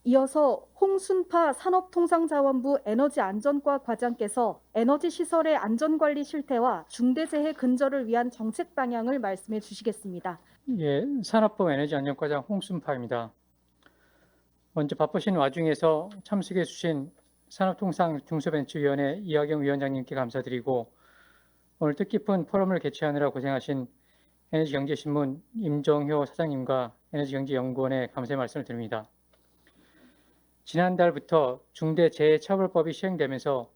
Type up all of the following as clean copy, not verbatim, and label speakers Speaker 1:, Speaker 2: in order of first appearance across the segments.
Speaker 1: 이어서 홍순파 산업통상자원부 에너지안전과 과장께서 에너지 시설의 안전관리 실태와 중대재해 근절을 위한 정책 방향을 말씀해 주시겠습니다.
Speaker 2: 예, 산업부 에너지안전과장 홍순파입니다. 먼저 바쁘신 와중에서 참석해 주신 산업통상중소벤처위원회 이하경 위원장님께 감사드리고 오늘 뜻깊은 포럼을 개최하느라 고생하신 에너지경제신문 임정효 사장님과 에너지경제연구원에 감사의 말씀을 드립니다. 지난달부터 중대재해처벌법이 시행되면서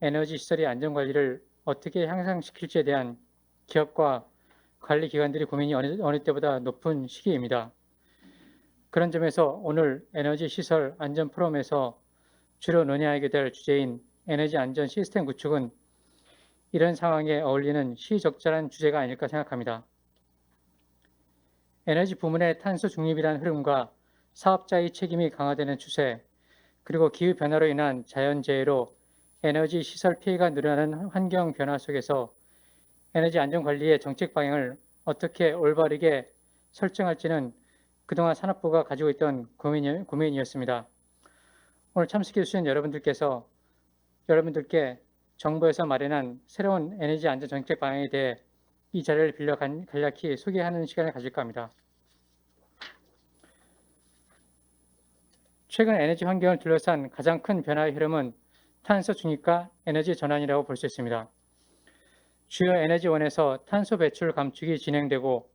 Speaker 2: 에너지 시설의 안전관리를 어떻게 향상시킬지에 대한 기업과 관리기관들의 고민이 어느 때보다 높은 시기입니다. 그런 점에서 오늘 에너지 시설 안전 포럼에서 주로 논의하게 될 주제인 에너지 안전 시스템 구축은 이런 상황에 어울리는 시적절한 주제가 아닐까 생각합니다. 에너지 부문의 탄소 중립이라는 흐름과 사업자의 책임이 강화되는 추세, 그리고 기후 변화로 인한 자연재해로 에너지 시설 피해가 늘어나는 환경 변화 속에서 에너지 안전 관리의 정책 방향을 어떻게 올바르게 설정할지는 그동안 산업부가 가지고 있던 고민이었습니다. 오늘 참석해 주신 여러분들께 정부에서 마련한 새로운 에너지 안전 정책 방향에 대해 이 자리를 빌려 간략히 소개하는 시간을 가질까 합니다. 최근 에너지 환경을 둘러싼 가장 큰 변화의 흐름은 탄소 중립과 에너지 전환이라고 볼 수 있습니다. 주요 에너지원에서 탄소 배출 감축이 진행되고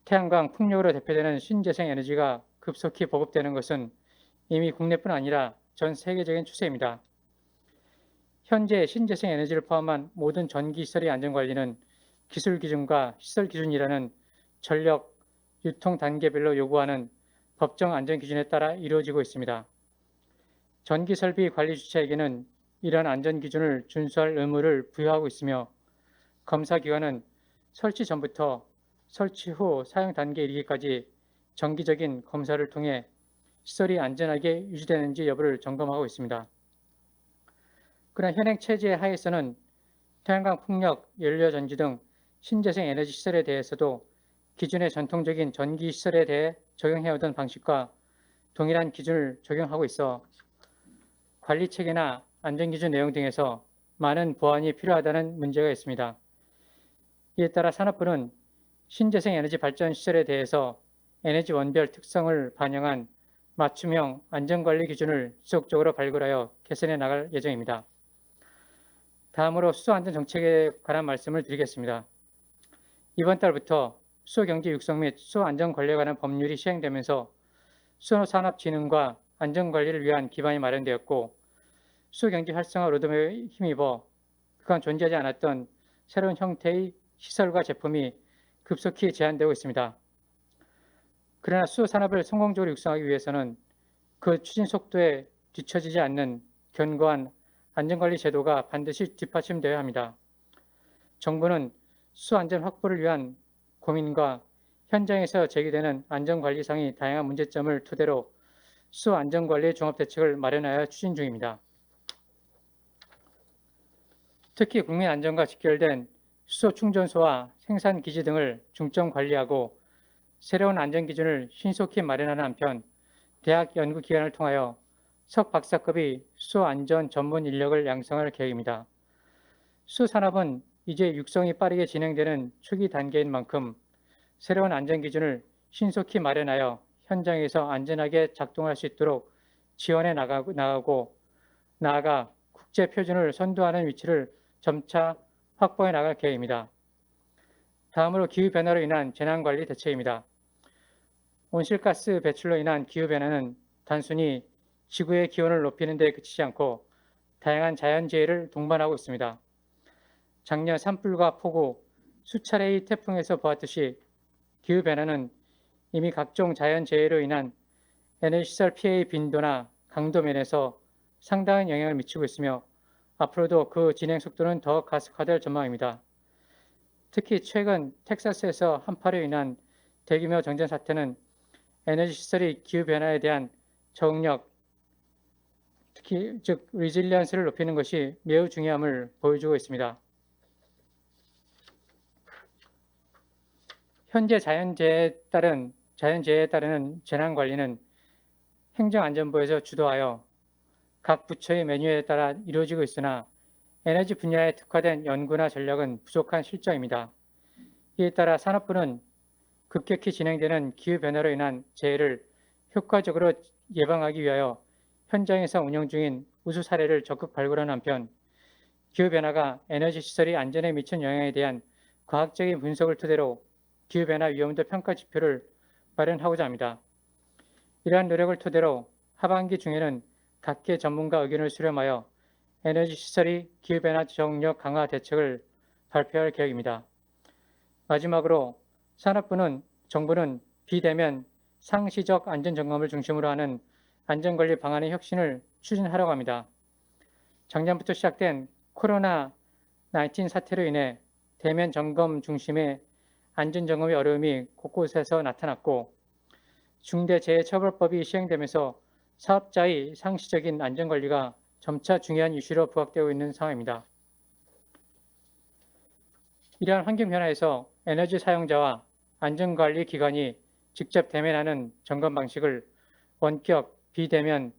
Speaker 2: 태양광, 풍력으로 대표되는 신재생 에너지가 급속히 보급되는 것은 이미 국내뿐 아니라 전 세계적인 추세입니다. 현재 신재생 에너지를 포함한 모든 전기시설의 안전관리는 기술 기준과 시설 기준이라는 전력, 유통 단계별로 요구하는 법정 안전 기준에 따라 이루어지고 있습니다. 전기설비 관리 주체에게는 이러한 안전 기준을 준수할 의무를 부여하고 있으며 검사기관은 설치 전부터 설치 후 사용 단계에 이르기까지 정기적인 검사를 통해 시설이 안전하게 유지되는지 여부를 점검하고 있습니다. 그러나 현행 체제 하에서는 태양광 풍력, 연료전지 등 신재생 에너지 시설에 대해서도 기존의 전통적인 전기 시설에 대해 적용해오던 방식과 동일한 기준을 적용하고 있어 관리 체계나 안전기준 내용 등에서 많은 보완이 필요하다는 문제가 있습니다. 이에 따라 산업부는 신재생 에너지 발전 시설에 대해서 에너지 원별 특성을 반영한 맞춤형 안전관리 기준을 지속적으로 발굴하여 개선해 나갈 예정입니다. 다음으로 수소안전 정책에 관한 말씀을 드리겠습니다. 이번 달부터 수소경제 육성 및 수소안전관리에 관한 법률이 시행되면서 수소산업진흥과 안전관리를 위한 기반이 마련되었고 수소경제 활성화 로드맵에 힘입어 그간 존재하지 않았던 새로운 형태의 시설과 제품이 급속히 제한되고 있습니다. 그러나 수소산업을 성공적으로 육성하기 위해서는 그 추진 속도에 뒤처지지 않는 견고한 안전관리 제도가 반드시 뒷받침되어야 합니다. 정부는 수소안전 확보를 위한 고민과 현장에서 제기되는 안전관리상의 다양한 문제점을 토대로 수소안전관리 종합대책을 마련하여 추진 중입니다. 특히 국민안전과 직결된 수소 충전소와 생산기지 등을 중점 관리하고 새로운 안전기준을 신속히 마련하는 한편 대학 연구기관을 통하여 석박사급의 수소안전 전문 인력을 양성할 계획입니다. 수산업은 이제 육성이 빠르게 진행되는 초기 단계인 만큼 새로운 안전기준을 신속히 마련하여 현장에서 안전하게 작동할 수 있도록 지원해 나가고 나아가 국제표준을 선도하는 위치를 점차 확보해 나갈 계획입니다. 다음으로 기후변화로 인한 재난관리 대책입니다. 온실가스 배출로 인한 기후변화는 단순히 지구의 기온을 높이는 데 그치지 않고 다양한 자연재해를 동반하고 있습니다. 작년 산불과 폭우, 수차례의 태풍에서 보았듯이 기후변화는 이미 각종 자연재해로 인한 에너지시설 피해의 빈도나 강도 면에서 상당한 영향을 미치고 있으며 앞으로도 그 진행 속도는 더 가속화될 전망입니다. 특히 최근 텍사스에서 한파로 인한 대규모 정전 사태는 에너지 시설의 기후 변화에 대한 적응력, 특히 즉 리질리언스를 높이는 것이 매우 중요함을 보여주고 있습니다. 현재 자연재해에 따르는 재난 관리는 행정안전부에서 주도하여 각 부처의 메뉴에 따라 이루어지고 있으나 에너지 분야에 특화된 연구나 전략은 부족한 실정입니다. 이에 따라 산업부는 급격히 진행되는 기후변화로 인한 재해를 효과적으로 예방하기 위하여 현장에서 운영 중인 우수 사례를 적극 발굴하는 한편 기후변화가 에너지 시설의 안전에 미친 영향에 대한 과학적인 분석을 토대로 기후변화 위험도 평가 지표를 마련하고자 합니다. 이러한 노력을 토대로 하반기 중에는 각계 전문가 의견을 수렴하여 에너지 시설의 기후변화 적응력 강화 대책을 발표할 계획입니다. 마지막으로 정부는 비대면 상시적 안전점검을 중심으로 하는 안전관리 방안의 혁신을 추진하려고 합니다. 작년부터 시작된 코로나19 사태로 인해 대면 점검 중심의 안전점검의 어려움이 곳곳에서 나타났고 중대재해처벌법이 시행되면서 사업자의 상시적인 안전관리가 점차 중요한 이슈로 부각되고 있는 상황입니다. 이러한 환경 변화에서 에너지 사용자와 안전관리 기관이 직접 대면하는 점검 방식을 원격 비대면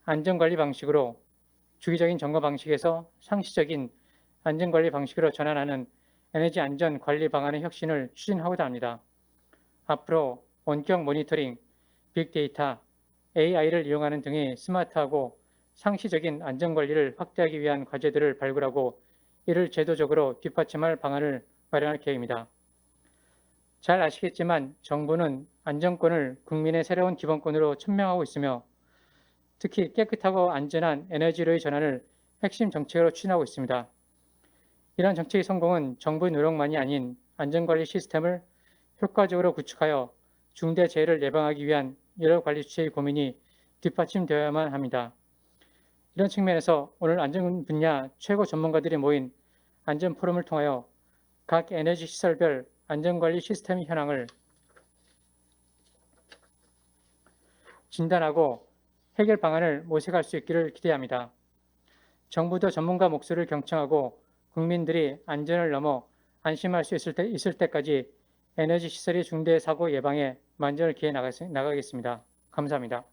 Speaker 2: 안전관리 방식으로 주기적인 점검 방식에서 상시적인 안전관리 방식으로 전환하는 에너지 안전 관리 방안의 혁신을 추진하고자 합니다. 앞으로 원격 모니터링, 빅데이터, AI를 이용하는 등의 스마트하고 상시적인 안전관리를 확대하기 위한 과제들을 발굴하고 이를 제도적으로 뒷받침할 방안을 마련할 계획입니다. 잘 아시겠지만 정부는 안전권을 국민의 새로운 기본권으로 천명하고 있으며 특히 깨끗하고 안전한 에너지로의 전환을 핵심 정책으로 추진하고 있습니다. 이러한 정책의 성공은 정부의 노력만이 아닌 안전관리 시스템을 효과적으로 구축하여 중대재해를 예방하기 위한 여러 관리 주체의 고민이 뒷받침되어야만 합니다. 이런 측면에서 오늘 안전 분야 최고 전문가들이 모인 안전 포럼을 통하여 각 에너지 시설별 안전관리 시스템 현황을 진단하고 해결 방안을 모색할 수 있기를 기대합니다. 정부도 전문가 목소리를 경청하고 국민들이 안전을 넘어 안심할 수 있을 때까지 에너지 시설의 중대 사고 예방에 만전을 기해 나가겠습니다. 감사합니다.